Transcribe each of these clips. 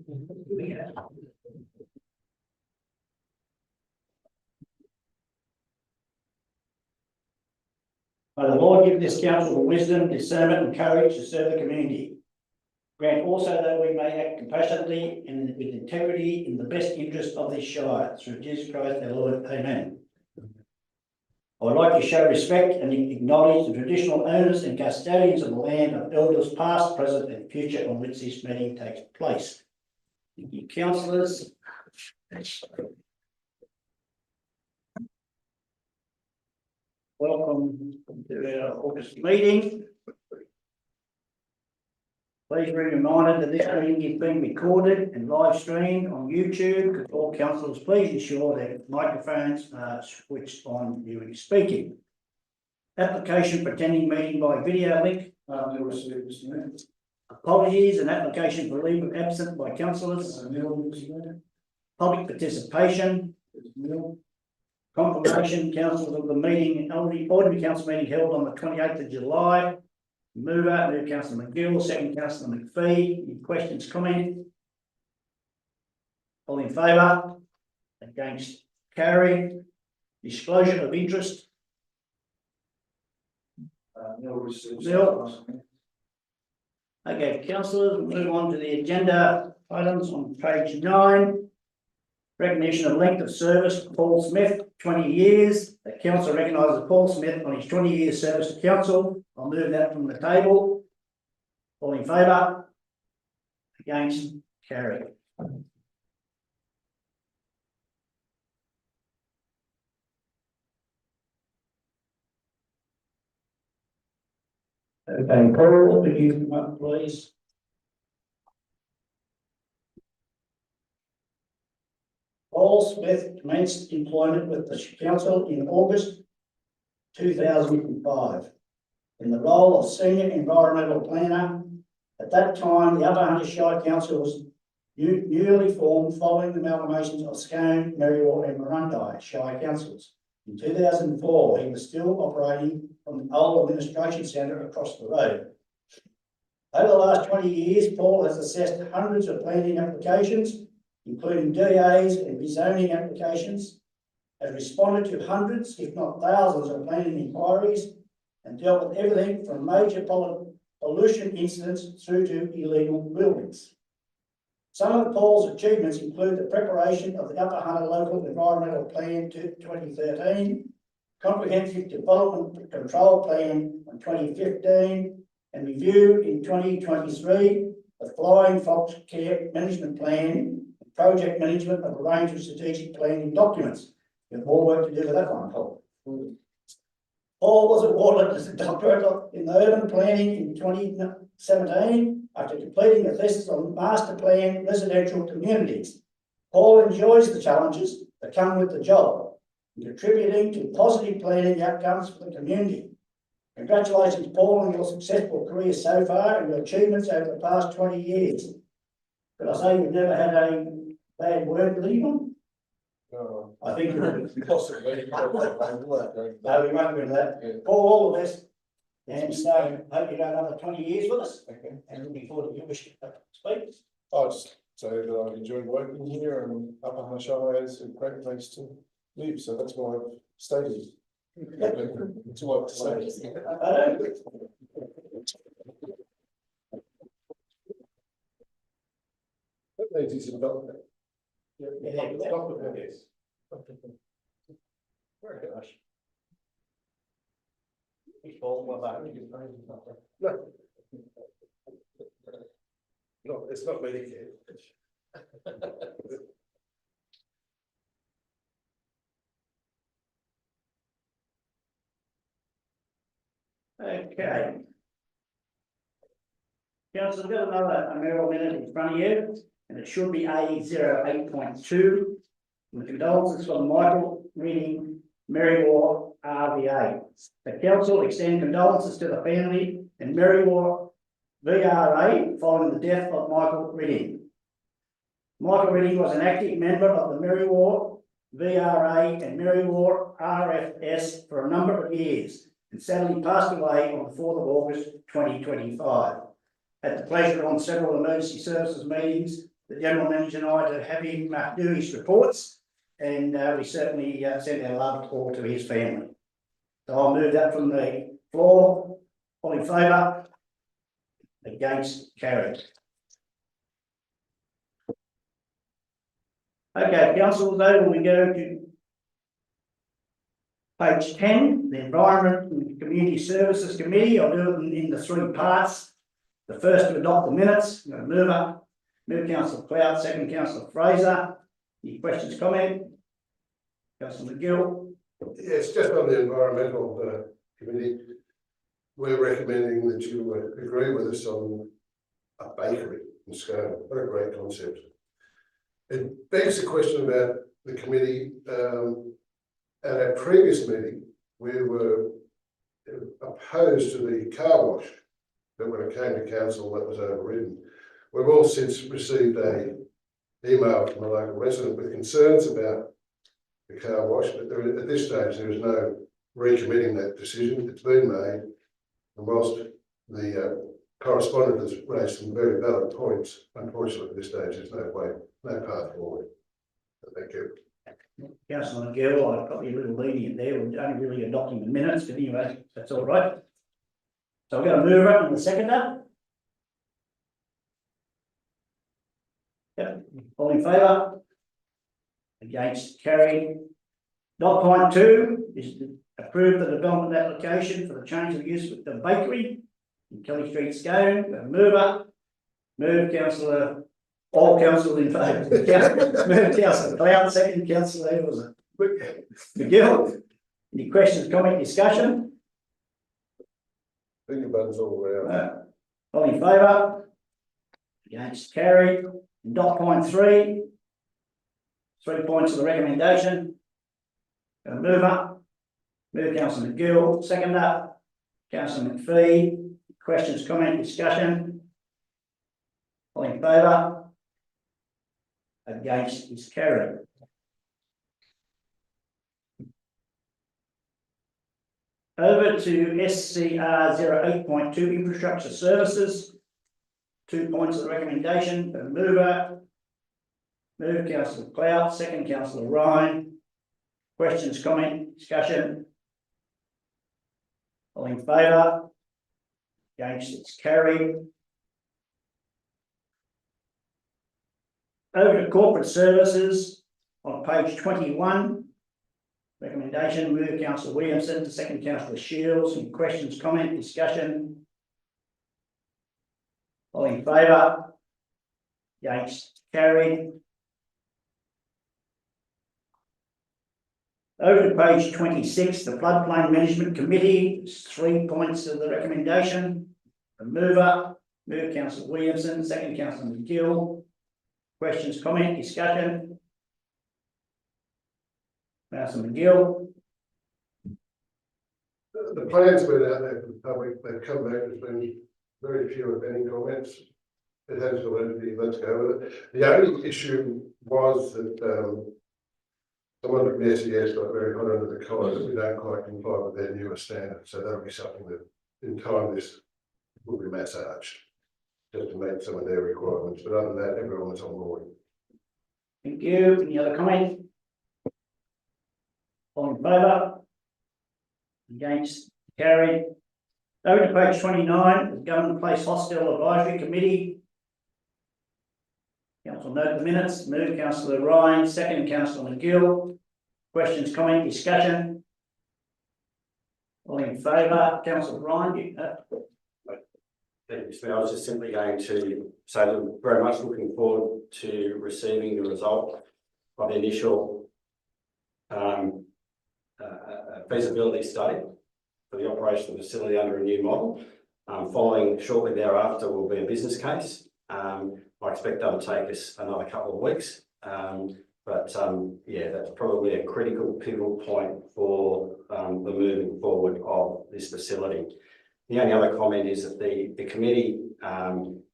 May the Lord give this council the wisdom, discernment, and courage to serve the community. Grant also that we may act compassionately and with integrity in the best interest of this Shire, through Jesus Christ our Lord. Amen. I would like to show respect and acknowledge the traditional owners and custodians of the land of elders past, present, and future on which this meeting takes place. Thank you, councillors. Welcome to our August meeting. Please be reminded that this meeting is being recorded and live streamed on YouTube. Could all councillors please ensure that microphones are switched on during speaking. Application for attending meeting by video link. Apologies, an application for leave of absence by councillors. Public participation. Confirmation, councillors, of the meeting, ordinary council meeting held on the 28th of July. Move Councillor McGill, second Councillor McPhee. Any questions, comments? All in favour? Against? Carried. Disclosure of interest. Nil. Okay, councillors, we'll move on to the agenda items on page 9. Recognition of length of service, Paul Smith, 20 years. The council recognises Paul Smith on his 20 years service to council. I'll move that from the table. All in favour? Against? Carried. Okay, Paul, would you come up, please? Paul Smith commenced employment with the council in August 2005 in the role of Senior Environmental Planner. At that time, the Upper Hunter Shire Council was newly formed following the amalgamations of Scone, Merriwa and Murrundi Shire Councils. In 2004, he was still operating from the old administration centre across the road. Over the last 20 years, Paul has assessed hundreds of planning applications, including DAs and rezoning applications, has responded to hundreds, if not thousands, of planning inquiries, and dealt with everything from major pollution incidents through to illegal buildings. Some of Paul's achievements include the preparation of the Upper Hunter Local Environmental Plan 2013, Comprehensive Development Control Plan in 2015, and review in 2023 the Flying Fox Care Management Plan, project management of a range of strategic planning documents. We have more work to do with that one, Paul. Paul was awarded as a doctorate in urban planning in 2017 after completing a thesis on master plan residential communities. Paul enjoys the challenges that come with the job, contributing to positive planning outcomes for the community. Congratulations, Paul, on your successful career so far and your achievements over the past 20 years. Could I say you've never had a bad word with anyone? No, I think possibly. no, we won't do that. Yeah. Paul, all the best. And so hope you go another 20 years with us. Okay. And looking forward to your wish to speak. I'll just say that I've enjoyed working here and Upper Hunter Shire is a great place to live, so that's why I've stayed. It's what to say. That needs his development. Yes. Very gosh. Paul, what about you? No, it's not Medicare. Okay. Council, got another mayoral minute in front of you, and it should be A08.2. With condolences from Michael Reading, Merriwa RVA. The council extend condolences to the family and Merriwa VRA following the death of Michael Reading. Michael Reading was an active member of the Merriwa VRA and Merriwa RFS for a number of years and sadly passed away on the 4th of August 2025. Had the pleasure on several emergency services meetings the general manager and I to have him do his reports, and we certainly send our love all to his family. So I'll move that from the floor. All in favour? Against? Carried. Okay, council, though, we go to page 10, the Environment and Community Services Committee. I'll do it in the three parts. The first to adopt the minutes. I'm going to move Councillor Cloud, second Councillor Fraser. Any questions, comment? Councillor McGill. Yes, just on the environmental committee, we're recommending that you agree with us on a bakery in Scone. What a great concept. It begs the question about the committee. At our previous meeting, we were opposed to the car wash, but when it came to council, that was overridden. We've all since received a email from a local resident with concerns about the car wash, but at this stage there is no recommitting that decision. It's been made, and whilst the correspondent has raised some very valid points, unfortunately at this stage there's no path forward. Thank you. Councillor McGill, I've got you a little lenient there. We're only really adopting the minutes, but anyway, that's all right. So I'm going to move up in the seconder. Yep. All in favour? Against? Carried. Dot point 2 is to approve the development application for the change of use with the bakery in Kelly Street, Scone. Move councillor. All council in favour. Move councillor Cloud, second councillor, who was it? McGill. Any questions, comment, discussion? Finger buttons all around. All in favour? Against? Carried. Dot point 3. 3 points of the recommendation. Move up. Move councillor McGill, second up. Councillor McPhee. Questions, comment, discussion? All in favour? Against is carried. Over to SCR 08.2 infrastructure services. 2 points of the recommendation. Move councillor Cloud, second councillor Ryan. Questions, comment, discussion? All in favour? Against it's carried. Over to corporate services on page 21. Recommendation, move councillor Williamson, second councillor Shields. Any questions, comment, discussion? All in favour? Against? Carried. Over to page 26, the Floodplain Management Committee. 3 points of the recommendation. Move councillor Williamson, second councillor McGill. Questions, comment, discussion? Councillor McGill. The plan's been out there for the public. They've come back. There's been very few, if any, comments. It has validity. Let's go with it. The only issue was that someone from the SES got very hot under the collar that we don't quite comply with their newer standards. So that'll be something that in time this will be massaged just to meet some of their requirements. But other than that, everyone was on board. Thank you. Any other comment? All in favour? Against? Carried. Over to page 29, the Government Place Hostel Advisory Committee. Council note the minutes. Move councillor Ryan, second councillor McGill. Questions, comment, discussion? All in favour? Councillor Ryan, Thank you, Smith. I was just simply going to say that I'm very much looking forward to receiving the result of the initial feasibility study for the operation of the facility under a new model. Following shortly thereafter will be a business case. I expect that'll take us another couple of weeks. Yeah, that's probably a critical pivotal point for the moving forward of this facility. The only other comment is that the committee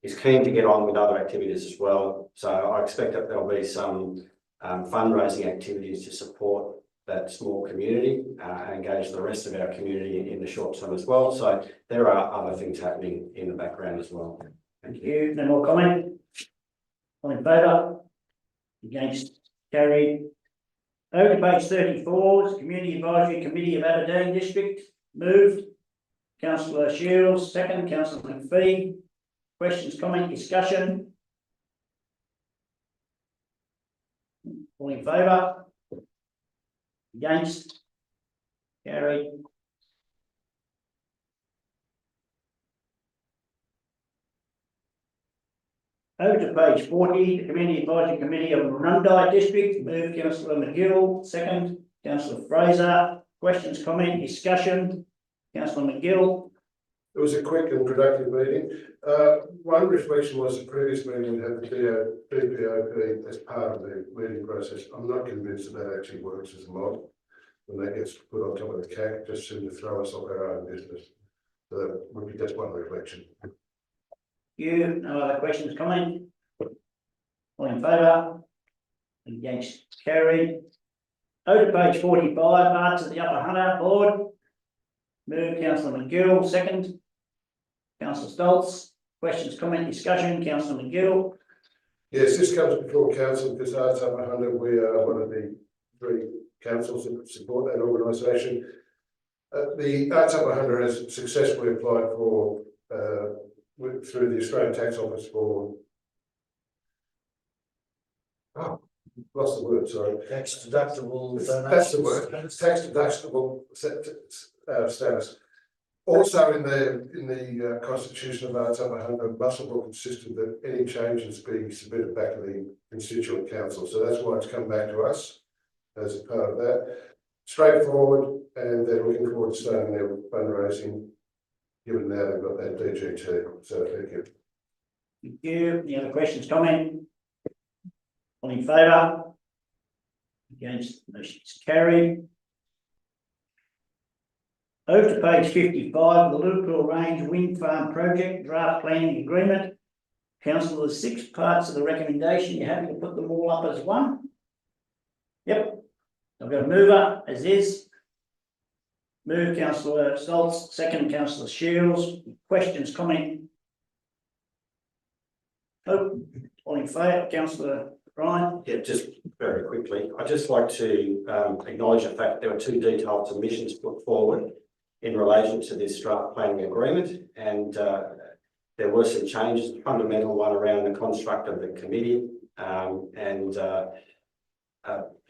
is keen to get on with other activities as well. So I expect that there'll be some fundraising activities to support that small community and engage the rest of our community in the short term as well. So there are other things happening in the background as well. thank you. No more comment? All in favour? Against? Carried. Over to page 34, is Community Advisory Committee of Aberdeen District, moved. Councillor Shields, second. Councillor McPhee. Questions, comment, discussion? All in favour? Against? Carried. Over to page 40, the Community Advisory Committee of Murrundi District, moved. Councillor McGill, second. Councillor Fraser. Questions, comment, discussion? Councillor McGill. It was a quick and productive meeting. One reflection was the previous meeting we had the DPOP as part of the meeting process. I'm not convinced that actually works as a model. When that gets put on top of the CAC, just seem to throw us off our own business. So that would be just one reflection. You, no other questions, comment? All in favour? Against? Carried. Over to page 45, Arts of the Upper Hunter Board. Move Councillor McGill, second. Councillor Stoltz. Questions, comment, discussion? Councillor McGill. Yes, this comes before council because Arts Upper Hunter, we are one of the 3 councils that support that organisation. The Arts Upper Hunter has successfully applied for through the Australian Tax Office for lost the word, sorry. Tax deductible. That's the word. Tax deductible status. Also in the constitution of Arts Upper Hunter, Muswellbrook insisted that any changes be submitted back to the constituent council. So that's why it's come back to us as a part of that. Straightforward, and they're looking forward to starting their fundraising, given now they've got that DGT. So thank you. Thank you. Any other questions, comment? All in favour? Against? Motion is carried. Over to page 55, the Liverpool Range Wind Farm Project Draft Planning Agreement. Council, there's 6 parts of the recommendation. You happy to put them all up as one? Yep. I've got a mover as is. Move Councillor Stoltz, second Councillor Shields. Questions, comment? Oh, all in favour, Councillor Ryan? Yeah, just very quickly, I'd just like to acknowledge the fact there were 2 detailed submissions put forward in relation to this draft planning agreement, and there were some changes. The fundamental one around the construct of the committee, and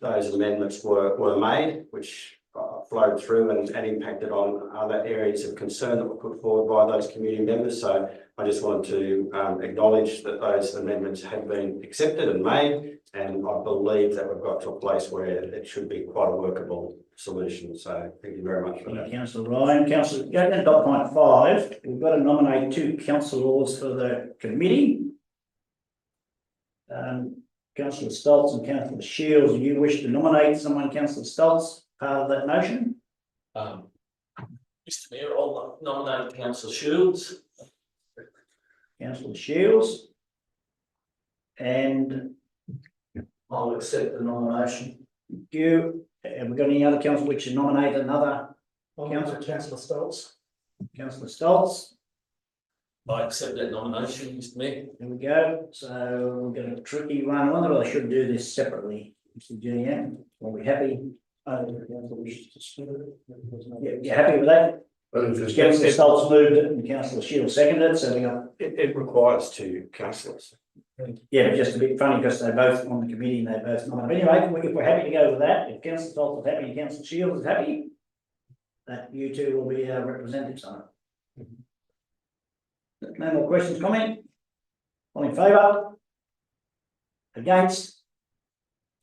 those amendments were made, which flowed through and impacted on other areas of concern that were put forward by those community members. So I just wanted to acknowledge that those amendments have been accepted and made, and I believe that we've got to a place where it should be quite a workable solution. So thank you very much for that. Councillor Ryan. Councillor, going to dot point 5, we've got to nominate 2 councillors for the committee. Councillor Stoltz and Councillor Shields, do you wish to nominate someone, Councillor Stoltz, part of that motion? Mr Mayor, I'll nominate Councillor Shields. Councillor Shields. And I'll accept the nomination. you, have we got any other council which should nominate another? Councillor Stoltz. Councillor Stoltz. I accept that nomination, Mr Mayor. There we go. So we've got a tricky one. I wonder whether I should do this separately. Mr. GM, are we happy? Yeah, you happy with that? Councillor Stoltz moved it and Councillor Shields seconded it, so we got. It requires 2 councillors. Yeah, just a bit funny because they're both on the committee and they both nominated. But anyway, if we're happy to go with that, if Councillor Stoltz is happy and Councillor Shields is happy, that you 2 will be our representatives on it. No more questions, comment? All in favour? Against?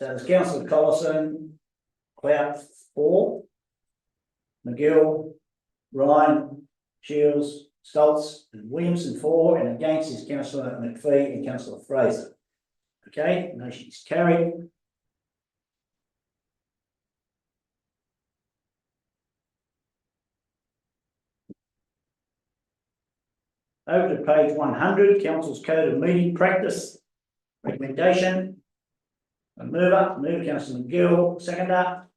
So there's Councillor Collison, Clout 4, McGill, Ryan, Shields, Stoltz and Williamson 4, and against is Councillor McPhee and Councillor Fraser. Okay, motion is carried. Over to page 100, Council's Code of Meeting Practice. Recommendation. A mover, Councillor McGill, seconder.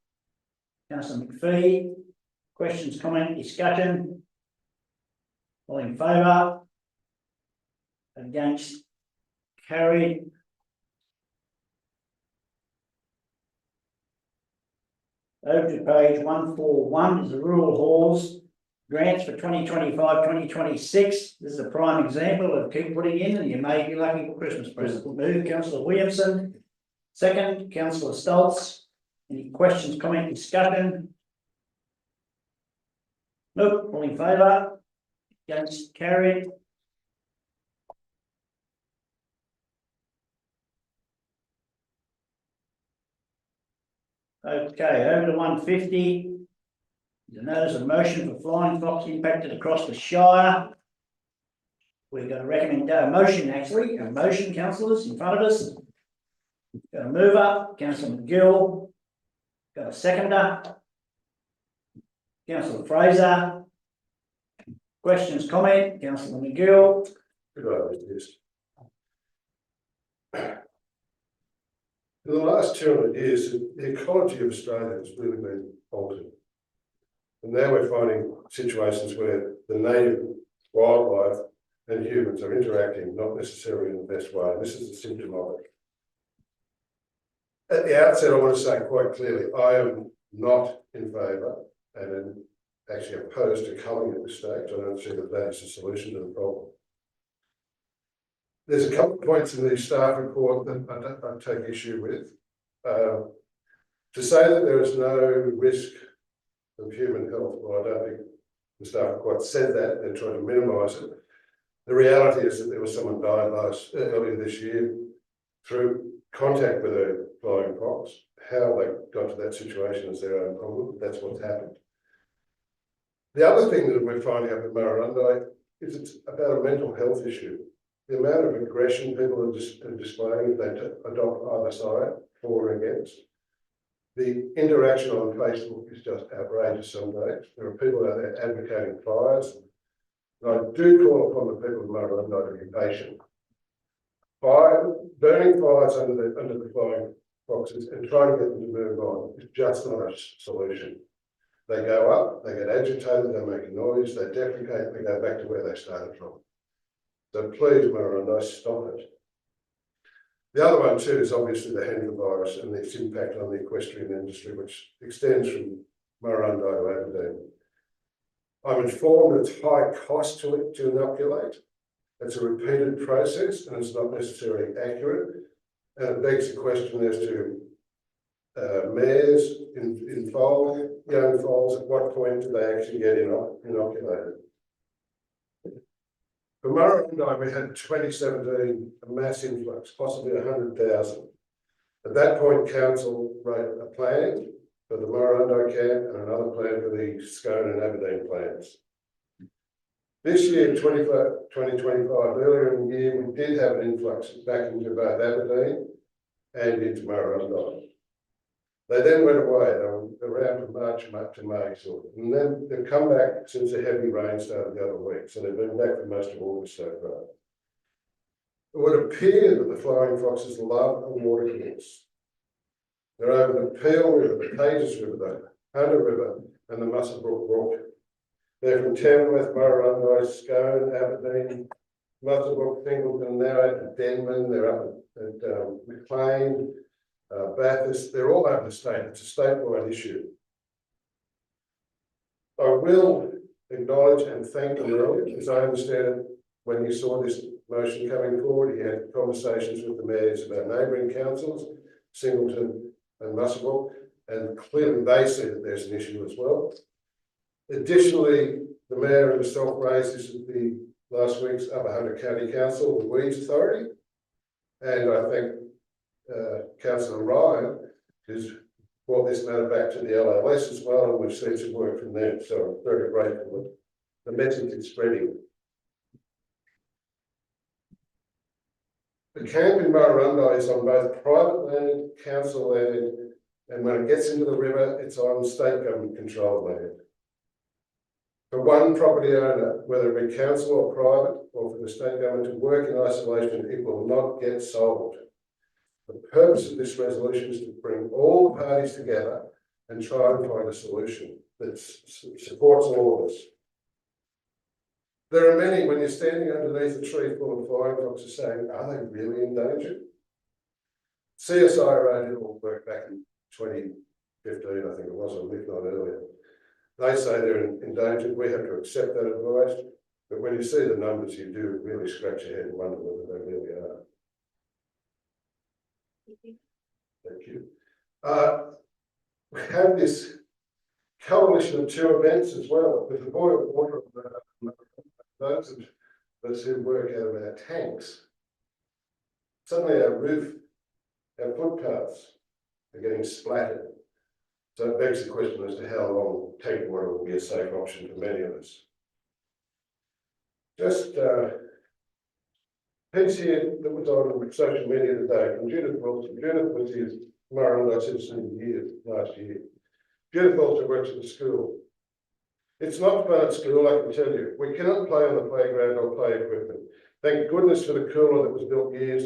Councillor McPhee. Questions, comment, discussion? All in favour? Against? Carried. Over to page 141 is the rural halls grants for 2025-2026. This is a prime example of keep putting in and you may be lucky for Christmas present. Move councillor Williamson. Second, councillor Stoltz. Any questions, comment, discussion? Nope, all in favour? Against, carried. Okay, over to 150. The notice of motion for flying fox impacted across the Shire. We've got a motion, councillors, in front of us. Got a mover, councillor McGill. Got a seconder. Councillor Fraser. Questions, comment, councillor McGill. Good idea, yes. In the last 200 years, the ecology of Australia has really been altered. And now we're finding situations where the native wildlife and humans are interacting, not necessarily in the best way. This is a symptom of it. At the outset, I want to say quite clearly, I am not in favour and am actually opposed to culling at this stage. I don't see that that is a solution to the problem. There's a couple of points in the staff report that I take issue with. To say that there is no risk of human health, well, I don't think the staff quite said that. They're trying to minimise it. The reality is that there was someone died earlier this year through contact with a flying fox. How they got to that situation is their own problem. That's what's happened. The other thing that we're finding up at Murrurundi is it's about a mental health issue. The amount of aggression people are displaying if they adopt either side, for or against. The interaction on Facebook is just outrageous some days. There are people out there advocating fires. And I do call upon the people of Murrurundi to be patient. Burning fires under the flying foxes and trying to get them to move on is just not a solution. They go up, they get agitated, they make a noise, they defecate, they go back to where they started from. So please, Murrurundi, stop it. The other one too is obviously the Hendra virus and its impact on the equestrian industry, which extends from Murrurundi to Aberdeen. I'm informed it's high cost to inoculate. It's a repeated process and it's not necessarily accurate. And it begs the question as to mares in foal, young foals, at what point do they actually get inoculated? For Murrurundi, we had 2017 a mass influx, possibly 100,000. At that point, council wrote a plan for the Murrurundi camp and another plan for the Scone and Aberdeen plans. This year, 2025, earlier in the year, we did have an influx back into both Aberdeen and into Murrurundi. They then went away. They were around from March to May, sort of. And then they've come back since the heavy rain started the other week. So they've been back for most of August so far. It would appear that the flying foxes love a water course. They're over the Peel River, the Pages River, the Hunter River, and the Muswellbrook Brook. They're from Tamworth, Murrurundi, Scone, Aberdeen, Muswellbrook, Fingleton, now at Denman. They're up at Maclean. Bathurst, they're all over the state. It's a statewide issue. I will acknowledge and thank the earlier, as I understand it, when you saw this motion coming forward, you had conversations with the mayors about neighbouring councils, Singleton and Muswellbrook, and clearly they see that there's an issue as well. Additionally, the mayor himself raised this at the last week's Upper Hunter County Council, the Weeds Authority, and I think Councillor Ryan has brought this matter back to the LLS as well, and we've seen some work from them. So I'm very grateful that the message is spreading. The camp in Murrurundi is on both private land, council land, and when it gets into the river, it's on state government controlled land. For one property owner, whether it be council or private, or for the state government to work in isolation, it will not get sold. The purpose of this resolution is to bring all the parties together and try and find a solution that supports all of us. There are many, when you're standing underneath a tree full of flying foxes, saying, are they really in danger? CSIRO did all work back in 15, I think it was, or if not earlier. They say they're endangered. We have to accept that advice. But when you see the numbers, you do really scratch your head and wonder whether they really are. Thank you. We have this coalition of two events as well. With the boil water, those of us who work out of our tanks, suddenly our roof, our footpaths are getting splattered. So it begs the question as to how long tank water will be a safe option for many of us. Just piece here that was on social media today from Judith Wilson. Judith was his Murrumbidgee Citizen of the Year last year. Judith also works at the school. It's not fun at school, I can tell you. We cannot play on the playground or play equipment. Thank goodness for the cooler that was built years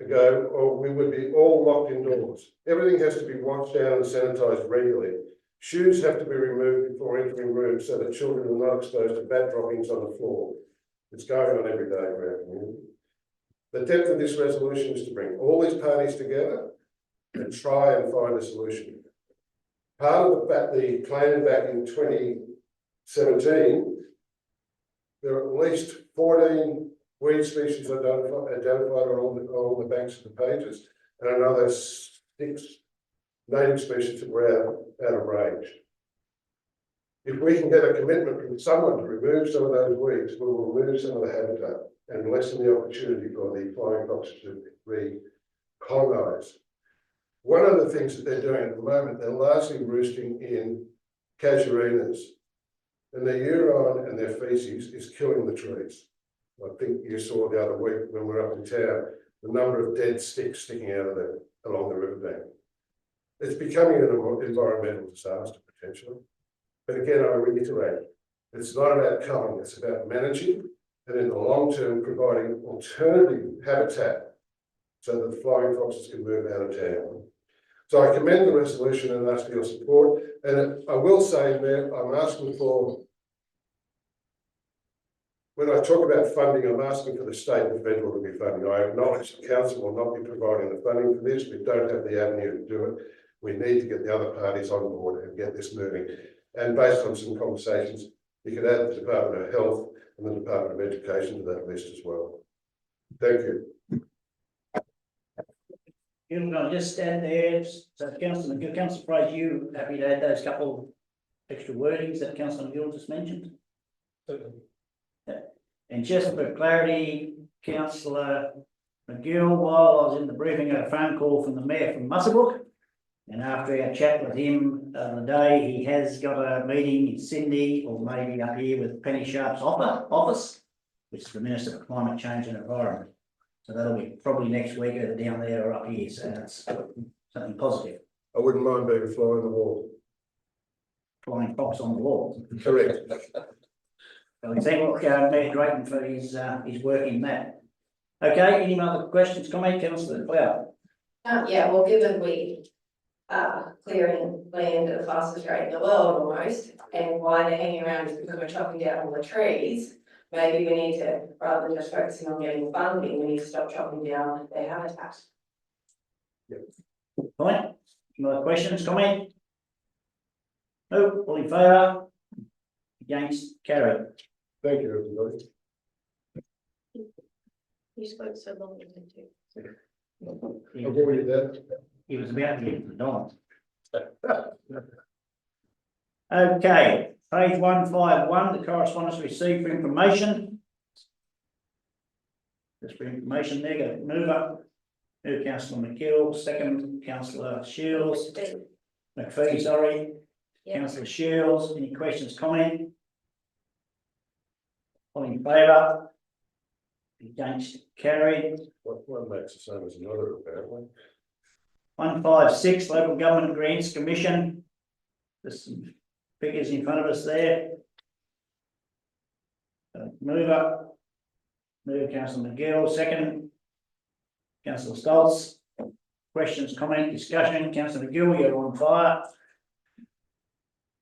ago, or we would be all locked indoors. Everything has to be washed down and sanitised regularly. Shoes have to be removed before entering rooms so that children are not exposed to bat droppings on the floor. It's going on every day for our community. The depth of this resolution is to bring all these parties together and try and find a solution. Part of the plan back in 2017, there are at least 14 weed species identified on all the banks of the pages, and another 6 native species that were out of range. If we can get a commitment from someone to remove some of those weeds, we will remove some of the habitat and lessen the opportunity for the flying foxes to recolonise. One of the things that they're doing at the moment, they're largely roosting in casuarinas, and their urine and their faeces is killing the trees. I think you saw the other week when we were up in town, the number of dead sticks sticking out of them along the riverbank. It's becoming an environmental disaster potentially. But again, I reiterate, it's not about culling, it's about managing and in the long term providing alternative habitat so that the flying foxes can move out of town. So I commend the resolution and ask for your support. And I will say, Mayor, I'm asking for, when I talk about funding, I'm asking for the state and federal to be funding. I acknowledge the council will not be providing the funding for this. We don't have the avenue to do it. We need to get the other parties on board and get this moving. And based on some conversations, you could add the Department of Health and the Department of Education to that list as well. Thank you. You're going to just stand there. So Councillor Fraser, you happy to add those couple extra wordings that Councillor Gill just mentioned? Yeah. And just for clarity, Councillor McGill, while I was in the briefing, I had a phone call from the Mayor from Muswellbrook. And after our chat with him the other day, he has got a meeting in Sydney or maybe up here with Penny Sharp's office, which is the Minister for Climate Change and Environment. So that'll be probably next week either down there or up here. So that's something positive. I wouldn't mind being a fly on the wall. Flying fox on the wall. Correct. So we thank Mayor Drayton for his work in that. Okay, any other questions, comment, Councillor Cloud? Yeah, well, given we are clearing land at the fastest rate in the world almost, and why they're hanging around is because we're chopping down all the trees. Maybe we need to, rather than just focusing on getting funding, we need to stop chopping down their habitat. Point? Any other questions, comment? No, all in favour? Against, carried. Thank you, everybody. You spoke so long, you didn't do. He I've already done. was about to get to the Don. Okay, page 151, the correspondence received for information. Just for information there, go move up. Move Councillor McGill, second Councillor Shields, McPhee, sorry. Yeah. Councillor Shields, any questions, comment? All in favour? Against, carried. One makes the same as another, apparently. 156, Local Government Grants Commission. There's some figures in front of us there. Move up. Move Councillor McGill, second. Councillor Stoltz. Questions, comment, discussion. Councillor McGill, you're on fire.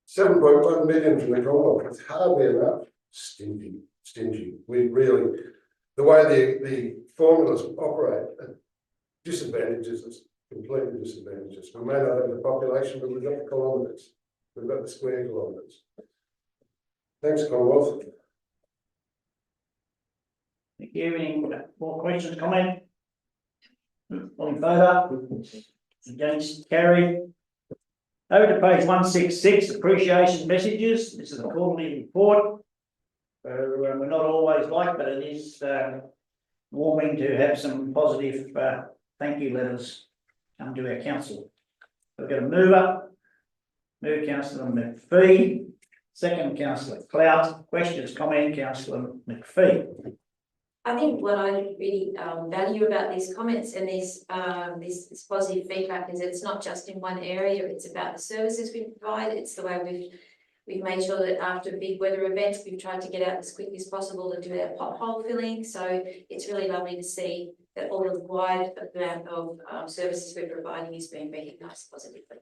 7.1 million from the Commonwealth, it's hardly enough. Stingy. We really, the way the formulas operate disadvantages us completely disadvantages. We may not have the population, but we've got the kilometres. We've got the square kilometres. Thanks, Commonwealth. Thank you. Any more questions, comment? All in favour? Against, carried. Over to page 166, appreciation messages. This is a quarterly report. We're not always like, but it is warming to have some positive thank you letters come to our council. We've got a mover, Councillor McPhee, second Councillor Clout. Questions, comment, Councillor McPhee. I think what I really value about these comments and this positive feedback is that it's not just in one area, it's about the services we provide, it's the way we've made sure that after big weather events, we've tried to get out as quick as possible and do our pothole filling, so it's really lovely to see that all of the wide amount of services we're providing is being recognised positively.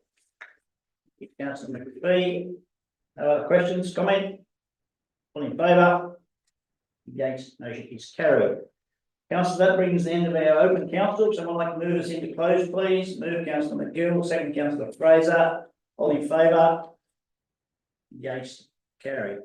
Councillor McPhee. Questions, comment? All in favour? Against, motion is carried. Councillor, that brings the end of our open council. Someone like to move us into close, please. Move Councillor McGill, second Councillor Fraser. All in favour? Against, carried.